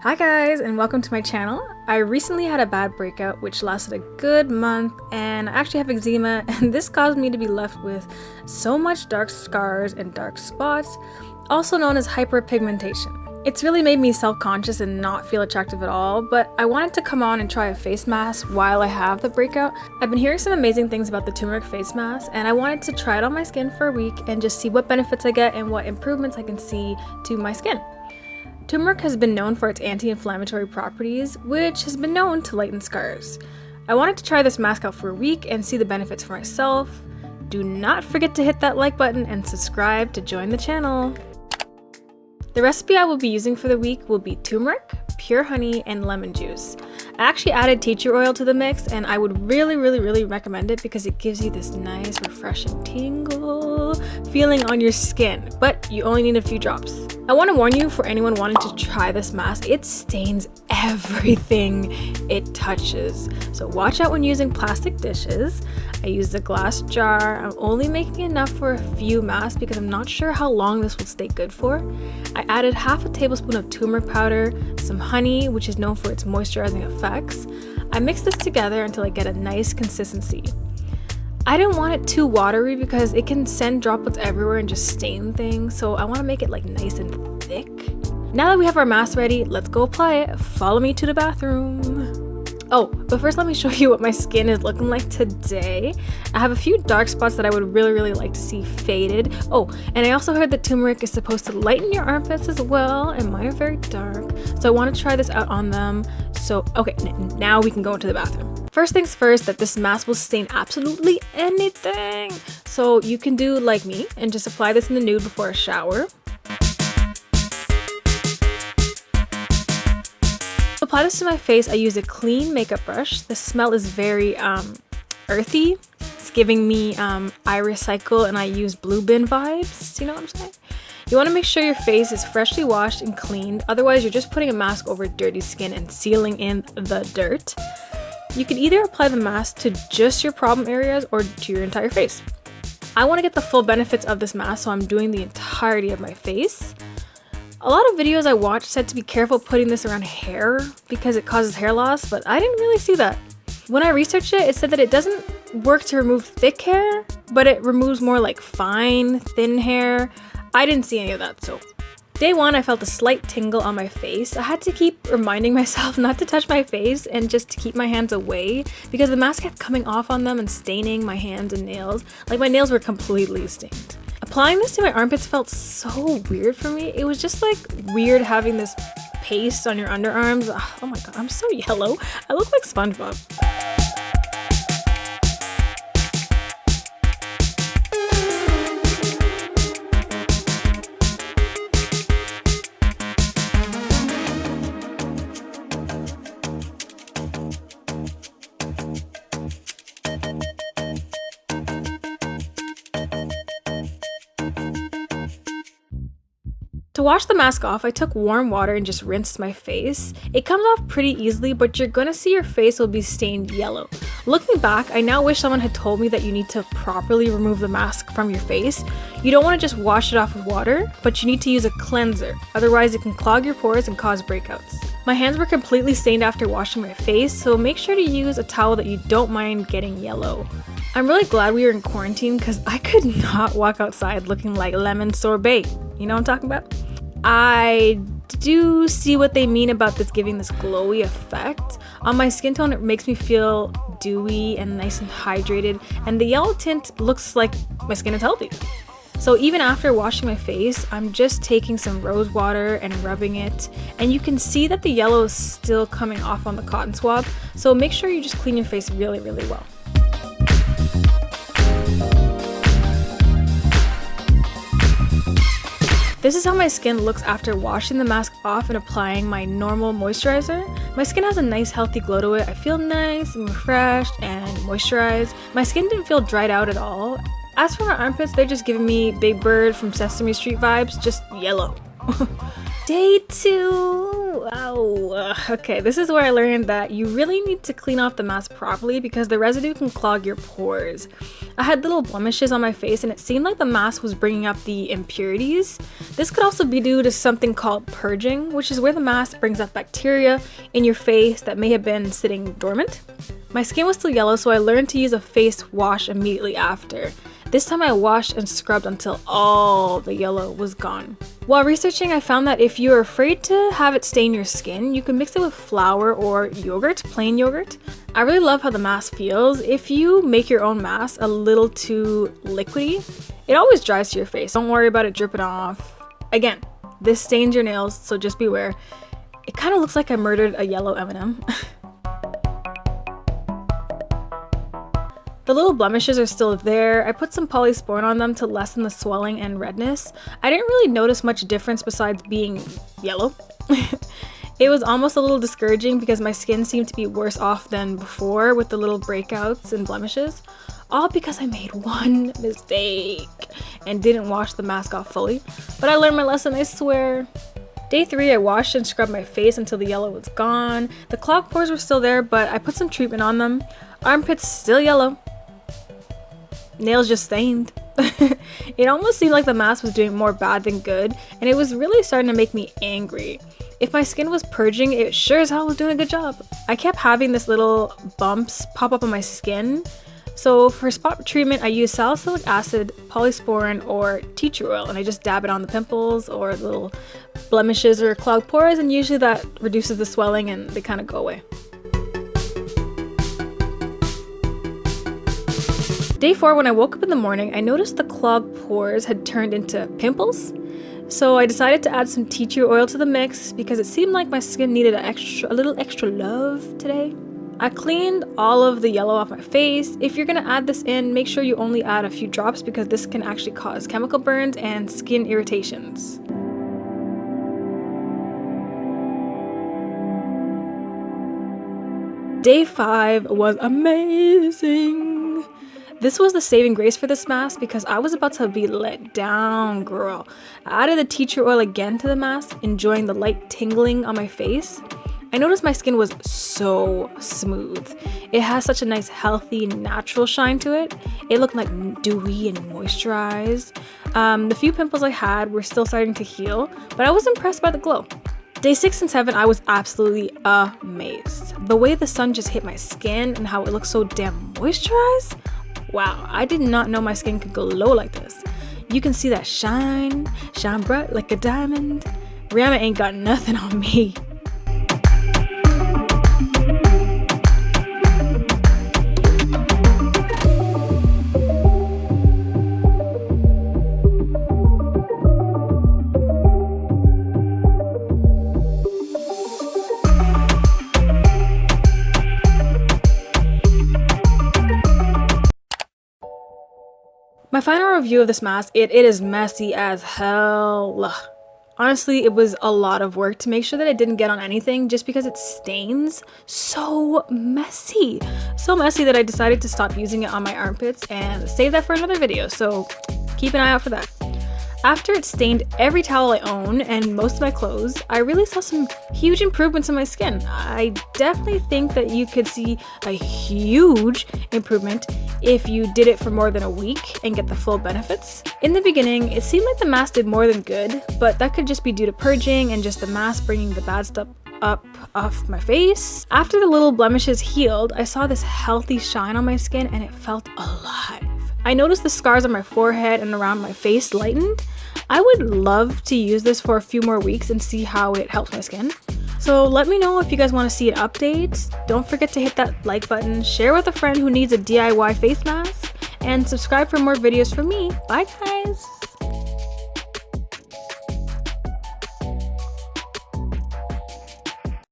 Hi guys, and welcome to my channel. I recently had a bad breakout which lasted a good month, and I actually have eczema, and this caused me to be left with so much dark scars and dark spots, also known as hyperpigmentation. It's really made me self-conscious and not feel attractive at all, but I wanted to come on and try a face mask while I have the breakout. I've been hearing some amazing things about the turmeric face mask, and I wanted to try it on my skin for a week and just see what benefits I get and what improvements I can see to my skin. Turmeric has been known for its anti-inflammatory properties, which has been known to lighten scars. I wanted to try this mask out for a week and see the benefits for myself. Do not forget to hit that like button and subscribe to join the channel. The recipe I will be using for the week will be turmeric, pure honey, and lemon juice. I actually added tea tree oil to the mix, and I would really recommend it because it gives you this nice refreshing tingle feeling on your skin, but you only need a few drops. I want to warn you, for anyone wanting to try this mask, it stains everything it touches. So watch out when using plastic dishes. I used a glass jar. I'm only making enough for a few masks because I'm not sure how long this will stay good for. I added half a tablespoon of turmeric powder, some honey, which is known for its moisturizing effects. I mixed this together until I get a nice consistency. I didn't want it too watery because it can send droplets everywhere and just stain things, so I want to make it like nice and thick. Now that we have our mask ready, let's go apply it. Follow me to the bathroom. Oh, but first let me show you what my skin is looking like today. I have a few dark spots that I would really like to see faded. Oh, and I also heard that turmeric is supposed to lighten your armpits as well, and mine are very dark, so I want to try this out on them. So, okay, now we can go into the bathroom. First things first, that this mask will stain absolutely anything. So you can do like me and just apply this in the nude before a shower. To apply this to my face, I use a clean makeup brush. The smell is very earthy. It's giving me iRecycle, and I use Blue Bin vibes. You know what I'm saying? You want to make sure your face is freshly washed and cleaned, otherwise you're just putting a mask over dirty skin and sealing in the dirt. You can either apply the mask to just your problem areas or to your entire face. I want to get the full benefits of this mask, so I'm doing the entirety of my face. A lot of videos I watched said to be careful putting this around hair because it causes hair loss, but I didn't really see that. When I researched it, it said that it doesn't work to remove thick hair, but it removes more like fine, thin hair. I didn't see any of that, so. Day one, I felt a slight tingle on my face. I had to keep reminding myself not to touch my face and just to keep my hands away because the mask kept coming off on them and staining my hands and nails. Like, my nails were completely stained. Applying this to my armpits felt so weird for me. It was just like weird having this paste on your underarms. Oh my god, I'm so yellow. I look like SpongeBob. To wash the mask off, I took warm water and just rinsed my face. It comes off pretty easily, but you're gonna see your face will be stained yellow. Looking back, I now wish someone had told me that you need to properly remove the mask from your face. You don't want to just wash it off with water, but you need to use a cleanser, otherwise it can clog your pores and cause breakouts. My hands were completely stained after washing my face, so make sure to use a towel that you don't mind getting yellow. I'm really glad we were in quarantine because I could not walk outside looking like lemon sorbet. You know what I'm talking about? I do see what they mean about this giving this glowy effect. On my skin tone, it makes me feel dewy and nice and hydrated, and the yellow tint looks like my skin is healthy. So even after washing my face, I'm just taking some rose water and rubbing it, and you can see that the yellow is still coming off on the cotton swab, so make sure you just clean your face really well. This is how my skin looks after washing the mask off and applying my normal moisturizer. My skin has a nice healthy glow to it. I feel nice and refreshed and moisturized. My skin didn't feel dried out at all. As for my armpits, they're just giving me Big Bird from Sesame Street vibes, just yellow. Day two. Wow. Okay, this is where I learned that you really need to clean off the mask properly because the residue can clog your pores. I had little blemishes on my face and it seemed like the mask was bringing up the impurities. This could also be due to something called purging, which is where the mask brings up bacteria in your face that may have been sitting dormant. My skin was still yellow, so I learned to use a face wash immediately after. This time I washed and scrubbed until all the yellow was gone. While researching, I found that if you're afraid to have it stain your skin, you can mix it with flour or yogurt, plain yogurt. I really love how the mask feels. If you make your own mask a little too liquidy, it always dries to your face. Don't worry about it dripping off. Again, this stains your nails, so just beware. It kind of looks like I murdered a yellow M&M. The little blemishes are still there. I put some polysporin on them to lessen the swelling and redness. I didn't really notice much difference besides being yellow. It was almost a little discouraging because my skin seemed to be worse off than before with the little breakouts and blemishes. All because I made one mistake and didn't wash the mask off fully. But I learned my lesson, I swear. Day 3, I washed and scrubbed my face until the yellow was gone. The clogged pores were still there, but I put some treatment on them. Armpits still yellow. Nails just stained. It almost seemed like the mask was doing more bad than good, and it was really starting to make me angry. If my skin was purging, it sure as hell was doing a good job. I kept having this little bumps pop up on my skin. So for spot treatment, I use salicylic acid, polysporin, or tea tree oil, and I just dab it on the pimples or little blemishes or clogged pores, and usually that reduces the swelling and they kind of go away. Day 4, when I woke up in the morning, I noticed the clogged pores had turned into pimples. So I decided to add some tea tree oil to the mix because it seemed like my skin needed a little extra love today. I cleaned all of the yellow off my face. If you're gonna add this in, make sure you only add a few drops because this can actually cause chemical burns and skin irritations. Day 5 was amazing. This was the saving grace for this mask because I was about to be let down, girl. I added the tea tree oil again to the mask, enjoying the light tingling on my face. I noticed my skin was so smooth. It has such a nice, healthy, natural shine to it. It looked like dewy and moisturized. The few pimples I had were still starting to heal, but I was impressed by the glow. Day 6 and 7, I was absolutely amazed. The way the sun just hit my skin and how it looked so damn moisturized. Wow, I did not know my skin could glow like this. You can see that shine bright like a diamond. Rihanna ain't got nothing on me. My final review of this mask, it is messy as hell. Honestly, it was a lot of work to make sure that it didn't get on anything just because it stains. So messy. So messy that I decided to stop using it on my armpits and save that for another video, so keep an eye out for that. After it stained every towel I own and most of my clothes, I really saw some huge improvements in my skin. I definitely think that you could see a huge improvement if you did it for more than a week and get the full benefits. In the beginning, it seemed like the mask did more than good, but that could just be due to purging and just the mask bringing the bad stuff up off my face. After the little blemishes healed, I saw this healthy shine on my skin and it felt alive. I noticed the scars on my forehead and around my face lightened. I would love to use this for a few more weeks and see how it helps my skin. So let me know if you guys want to see an update. Don't forget to hit that like button, share with a friend who needs a DIY face mask, and subscribe for more videos from me. Bye guys!